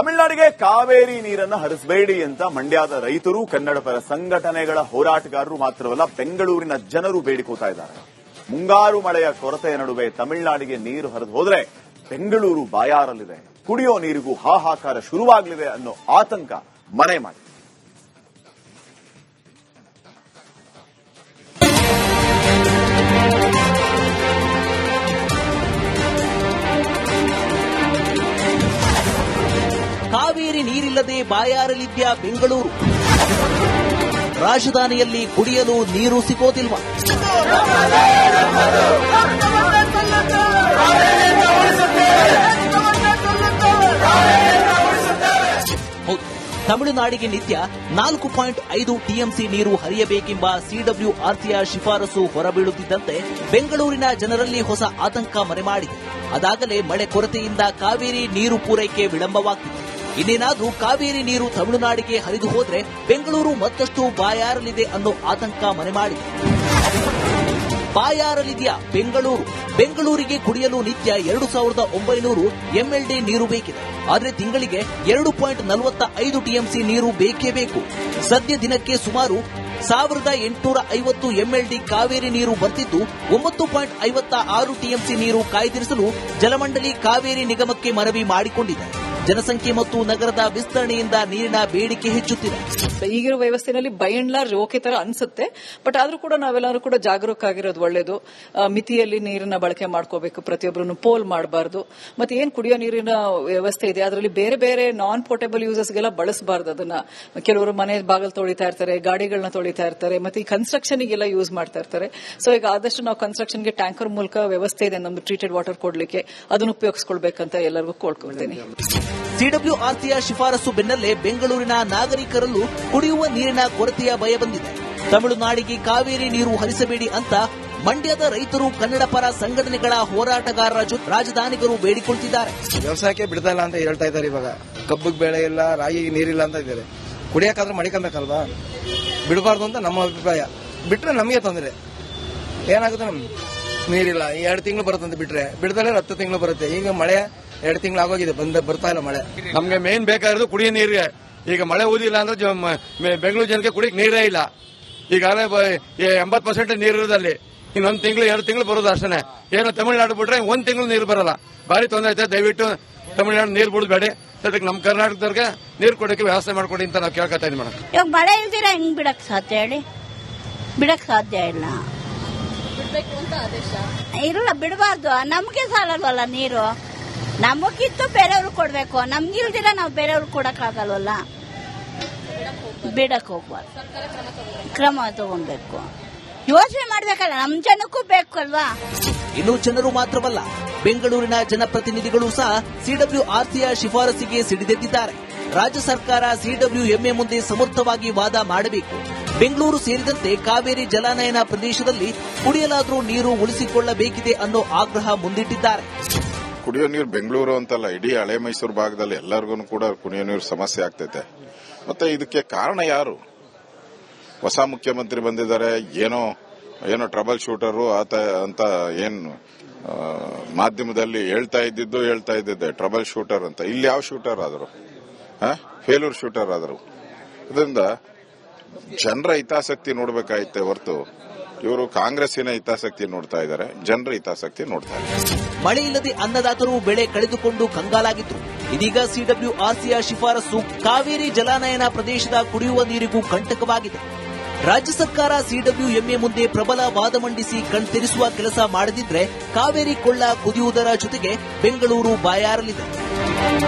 ತಮಿಳುನಾಡಿಗೆ ಕಾವೇರಿ ನೀರನ್ನು ಹರಿಸಬೇಡಿ ಅಂತ ಮಂಡ್ಯದ ರೈತರು, ಕನ್ನಡ ಪರ ಸಂಘಟನೆಗಳ ಹೋರಾಟಗಾರರು ಮಾತ್ರವಲ್ಲ, ಬೆಂಗಳೂರಿನ ಜನರು ಬೇಡಿಕೋತಾ ಇದ್ದಾರೆ. ಮುಂಗಾರು ಮಳೆಯ ಕೊರತೆಯ ನಡುವೆ ತಮಿಳುನಾಡಿಗೆ ನೀರು ಹರಿದು ಹೋದ್ರೆ ಬೆಂಗಳೂರು ಬಾಯಾರಲಿದೆ, ಕುಡಿಯೋ ನೀರಿಗೂ ಹಾಹಾಕಾರ ಶುರುವಾಗಲಿದೆ ಅನ್ನೋ ಆತಂಕ ಮನೆ ಮಾಡಿದೆ. ಕಾವೇರಿ ನೀರಿಲ್ಲದೆ ಬಾಯಾರಲಿದ್ಯಾ ಬೆಂಗಳೂರು? ರಾಜಧಾನಿಯಲ್ಲಿ ಕುಡಿಯಲು ನೀರು ಸಿಗೋದಿಲ್ವಾ? ತಮಿಳುನಾಡಿಗೆ ನಿತ್ಯ 4.5 ಟಿಎಂಸಿ ನೀರು ಹರಿಯಬೇಕೆಂಬ ಸಿಡಬ್ಲ್ಯೂಆರ್ಸಿಯ ಶಿಫಾರಸು ಹೊರಬೀಳುತ್ತಿದ್ದಂತೆ ಬೆಂಗಳೂರಿನ ಜನರಲ್ಲಿ ಹೊಸ ಆತಂಕ ಮನೆ ಮಾಡಿದೆ. ಅದಾಗಲೇ ಮಳೆ ಕೊರತೆಯಿಂದ ಕಾವೇರಿ ನೀರು ಪೂರೈಕೆ ವಿಳಂಬವಾಗ್ತಿದೆ. ಇನ್ನೇನಾದ್ರೂ ಕಾವೇರಿ ನೀರು ತಮಿಳುನಾಡಿಗೆ ಹರಿದು ಹೋದ್ರೆ ಬೆಂಗಳೂರು ಮತ್ತಷ್ಟು ಬಾಯಾರಲಿದೆ ಅನ್ನೋ ಆತಂಕ ಮನೆ ಮಾಡಿದೆ. ಬಾಯಾರಲಿದೆಯಾ ಬೆಂಗಳೂರು? ಬೆಂಗಳೂರಿಗೆ ಕುಡಿಯಲು ನಿತ್ಯ 2900 ಎಂಎಲ್ಡಿ ನೀರು ಬೇಕಿದೆ. ಆದರೆ ತಿಂಗಳಿಗೆ 2.45 ಟಿಎಂಸಿ ನೀರು ಬೇಕೇ ಬೇಕು. ಸದ್ಯ ದಿನಕ್ಕೆ ಸುಮಾರು 1850 ಎಂಎಲ್ಡಿ ಕಾವೇರಿ ನೀರು ಬರ್ತಿದ್ದು 9.56 ಟಿಎಂಸಿ ನೀರು ಕಾಯ್ದಿರಿಸಲು ಜಲಮಂಡಳಿ ಕಾವೇರಿ ನಿಗಮಕ್ಕೆ ಮನವಿ ಮಾಡಿಕೊಂಡಿದೆ. ಜನಸಂಖ್ಯೆ ಮತ್ತು ನಗರದ ವಿಸ್ತರಣೆಯಿಂದ ನೀರಿನ ಬೇಡಿಕೆ ಹೆಚ್ಚುತ್ತಿದೆ. ಈಗಿರೋ ವ್ಯವಸ್ಥೆಯಲ್ಲಿ ಬೈ ಅಂಡ್ ಲಾರ್ಜ್ ಓಕೆ ತರ ಅನ್ಸುತ್ತೆ, ಬಟ್ ಆದ್ರೂ ಕೂಡ ನಾವೆಲ್ಲರೂ ಕೂಡ ಜಾಗರೂಕರಾಗಿರೋದು ಒಳ್ಳೇದು. ಮಿತಿಯಲ್ಲಿ ನೀರನ್ನ ಬಳಕೆ ಮಾಡ್ಕೋಬೇಕು, ಪ್ರತಿಯೊಬ್ಬರನ್ನು ಪೋಲ್ ಮಾಡಬಾರ್ದು. ಮತ್ತೆ ಏನ್ ಕುಡಿಯೋ ನೀರಿನ ವ್ಯವಸ್ಥೆ ಇದೆ ಅದರಲ್ಲಿ ಬೇರೆ ಬೇರೆ ನಾನ್ ಪೋರ್ಟೇಬಲ್ ಯೂಸಸ್ಗೆಲ್ಲ ಬಳಸಬಾರ್ದು. ಅದನ್ನ ಕೆಲವರು ಮನೆ ಬಾಗಿಲು ತೊಳಿತಾ ಇರ್ತಾರೆ, ಗಾಡಿಗಳನ್ನ ತೊಳಿತಾ ಇರ್ತಾರೆ, ಮತ್ತೆ ಈ ಕನ್ಸ್ಟ್ರಕ್ಷನ್ ಗೆಲ್ಲ ಯೂಸ್ ಮಾಡ್ತಾ ಇರ್ತಾರೆ. ಸೊ ಈಗ ಆದಷ್ಟು ನಾವು ಕನ್ಸ್ಟ್ರಕ್ಷನ್ಗೆ ಟ್ಯಾಂಕರ್ ಮೂಲಕ ವ್ಯವಸ್ಥೆ ಇದೆ ನಮ್ದು ಟ್ರೀಟೆಡ್ ವಾಟರ್ ಕೊಡ್ಲಿಕ್ಕೆ, ಅದನ್ನು ಉಪಯೋಗಿಸ್ಕೊಳ್ಬೇಕಂತ ಎಲ್ಲರಿಗೂ ಕೋಳ್ಕೊಳ್ತೇನೆ. ಸಿಡಬ್ಲ್ಯೂಆರ್ಸಿಯ ಶಿಫಾರಸು ಬೆನ್ನಲ್ಲೇ ಬೆಂಗಳೂರಿನ ನಾಗರಿಕರಲ್ಲೂ ಕುಡಿಯುವ ನೀರಿನ ಕೊರತೆಯ ಭಯ ಬಂದಿದೆ. ತಮಿಳುನಾಡಿಗೆ ಕಾವೇರಿ ನೀರು ಹರಿಸಬೇಡಿ ಅಂತ ಮಂಡ್ಯದ ರೈತರು, ಕನ್ನಡ ಪರ ಸಂಘಟನೆಗಳ ಹೋರಾಟಗಾರರ ಜೊತೆ ರಾಜಧಾನಿಗರು ಬೇಡಿಕೊಳ್ತಿದ್ದಾರೆ. ವ್ಯವಸಾಯಕ್ಕೆ ಬಿಡ್ತಾ ಇಲ್ಲ ಅಂತ ಹೇಳ್ತಾ ಇದ್ದಾರೆ. ಇವಾಗ ಕಬ್ಬಿಗೆ ಬೆಳೆ ಇಲ್ಲ, ರಾಗಿಗೆ ನೀರಿಲ್ಲ ಅಂತ ಇದ್ದಾರೆ. ಕುಡಿಯಕ್ಕಾದ್ರೂ ಮಡಿಕಬೇಕಲ್ವಾ? ಬಿಡಬಾರ್ದು ಅಂತ ನಮ್ಮ ಅಭಿಪ್ರಾಯ. ಬಿಟ್ರೆ ನಮಗೆ ತೊಂದರೆ. ಏನಾಗುತ್ತೆ, ನಮ್ ನೀರಿಲ್ಲ, 2 ತಿಂಗಳು ಬರುತ್ತಂತ ಬಿಟ್ರೆ, ಬಿಡದಲ್ಲೇ 10 ತಿಂಗಳು ಬರುತ್ತೆ. ಈಗ ಮಳೆ 2 ತಿಂಗಳು ಆಗೋಗಿದೆ, ಬರ್ತಾ ಇಲ್ಲ ಮಳೆ. ನಮ್ಗೆ ಮೇನ್ ಬೇಕಾಗಿರೋದು ಕುಡಿಯೋ ನೀರಿಗೆ. ಈಗ ಮಳೆ ಊದಿಲ್ಲ ಅಂದ್ರೆ ಬೆಂಗಳೂರು ಜನಕ್ಕೆ ಕುಡಿಯಕ್ಕೆ ನೀರೇ ಇಲ್ಲ. ಈಗಾಗಲೇ 80% ನೀರಿರೋದಲ್ಲಿ ಇನ್ನೊಂದು ತಿಂಗಳು 2 ತಿಂಗಳು ಬರೋದು ಅಷ್ಟೇ. ಏನೋ ತಮಿಳುನಾಡು ಬಿಟ್ರೆ 1 ತಿಂಗಳು ನೀರು ಬರಲ್ಲ. ಭಾರಿ ತೊಂದರೆ ಐತೆ. ದಯವಿಟ್ಟು ತಮಿಳುನಾಡು ನೀರು ಬಿಡಬೇಡಿ. ಅದಕ್ಕೆ ನಮ್ಮ ಕರ್ನಾಟಕದವ್ರಿಗೆ ನೀರು ಕೊಡೋಕೆ ವ್ಯವಸ್ಥೆ ಮಾಡ್ಕೊಡಿ ಅಂತ ನಾವು ಕೇಳ್ಕೊತಾ ಇದ್ದೀವಿ ಮೇಡಮ್. ಇವಾಗ ಮಳೆ ಇಲ್ದಿರ ಹೆಂಗ್ ಬಿಡಕ್ ಸಾಧ್ಯ ಹೇಳಿ? ಬಿಡಕ್ ಸಾಧ್ಯ ಇಲ್ಲ. ಇಲ್ಲ, ಬಿಡಬಾರ್ದು. ನಮ್ಗೆ ಸಾಲಲ್ವಲ್ಲ ನೀರು. ನಮಗಿತ್ತು ಬೇರೆಯವ್ರಿಗೆ ಕೊಡ್ಬೇಕು. ನಮ್ಗಿಲ್ದಿರ ನಾವು ಬೇರೆಯವ್ರಿಗೆ ಕೊಡಕ್ ಆಗಲ್ವಲ್ಲ. ಬಿಡಕ್ ಹೋಗ್ಬಾರ್ದು, ಕ್ರಮ ತಗೊಳ್ಬೇಕು. ಯೋಚನೆ ಮಾಡ್ಬೇಕಲ್ಲ, ನಮ್ ಜನಕ್ಕೂ ಬೇಕಲ್ವಾ? ಇನ್ನು ಜನರು ಮಾತ್ರವಲ್ಲ, ಬೆಂಗಳೂರಿನ ಜನಪ್ರತಿನಿಧಿಗಳು ಸಹ ಸಿಡಬ್ಲ್ಯೂಆರ್ಸಿಯ ಶಿಫಾರಸಿಗೆ ಸಿಡಿದೆದ್ದಿದ್ದಾರೆ. ರಾಜ್ಯ ಸರ್ಕಾರ ಸಿಡಬ್ಲ್ಯೂಎಂಎ ಮುಂದೆ ಸಮರ್ಥವಾಗಿ ವಾದ ಮಾಡಬೇಕು. ಬೆಂಗಳೂರು ಸೇರಿದಂತೆ ಕಾವೇರಿ ಜಲಾನಯನ ಪ್ರದೇಶದಲ್ಲಿ ಕುಡಿಯಲಾದರೂ ನೀರು ಉಳಿಸಿಕೊಳ್ಳಬೇಕಿದೆ ಅನ್ನೋ ಆಗ್ರಹ ಮುಂದಿಟ್ಟಿದ್ದಾರೆ. ಕುಡಿಯೋ ನೀರು ಬೆಂಗಳೂರು ಅಂತಲ್ಲ, ಇಡೀ ಹಳೆ ಮೈಸೂರು ಭಾಗದಲ್ಲಿ ಎಲ್ಲರಿಗೂ ಕೂಡ ಕುಡಿಯೋ ನೀರು ಸಮಸ್ಯೆ ಆಗ್ತೈತೆ. ಮತ್ತೆ ಇದಕ್ಕೆ ಕಾರಣ ಯಾರು? ಹೊಸ ಮುಖ್ಯಮಂತ್ರಿ ಬಂದಿದ್ದಾರೆ, ಏನೋ ಟ್ರಬಲ್ ಶೂಟರು ಆತ ಅಂತ ಏನು ಮಾಧ್ಯಮದಲ್ಲಿ ಹೇಳ್ತಾ ಇದ್ದಿದ್ದೆ ಟ್ರಬಲ್ ಶೂಟರ್ ಅಂತ. ಇಲ್ಲಿ ಯಾವ ಶೂಟರ್ ಆದರು? ಫೇಲ್ಯೂರ್ ಶೂಟರ್ ಆದರು. ಇದರಿಂದ ಜನರ ಹಿತಾಸಕ್ತಿ ನೋಡ್ಬೇಕಾಯ್ತೆ ಹೊರತು ಇವರು ಕಾಂಗ್ರೆಸ್ಸಿನ ಹಿತಾಸಕ್ತಿ ನೋಡ್ತಾ ಇದ್ದಾರೆ, ಜನರ ಹಿತಾಸಕ್ತಿ ನೋಡ್ತಾ ಇದ್ದಾರೆ. ಮಳೆ ಇಲ್ಲದೆ ಅನ್ನದಾತರು ಬೆಳೆ ಕಳೆದುಕೊಂಡು ಕಂಗಾಲಾಗಿದ್ರು. ಇದೀಗ ಸಿಡಬ್ಲ್ಯೂಆರ್ಸಿಯ ಶಿಫಾರಸು ಕಾವೇರಿ ಜಲಾನಯನ ಪ್ರದೇಶದ ಕುಡಿಯುವ ನೀರಿಗೂ ಕಂಟಕವಾಗಿದೆ. ರಾಜ್ಯ ಸರ್ಕಾರ ಸಿಡಬ್ಲ್ಯೂಎಂಎ ಮುಂದೆ ಪ್ರಬಲ ವಾದ ಮಂಡಿಸಿ ಕಣ್ತೆರೆಸುವ ಕೆಲಸ ಮಾಡದಿದ್ರೆ ಕಾವೇರಿ ಕೊಳ್ಳ ಕುದಿಯುವುದರ ಜೊತೆಗೆ ಬೆಂಗಳೂರು ಬಾಯಾರಲಿದೆ.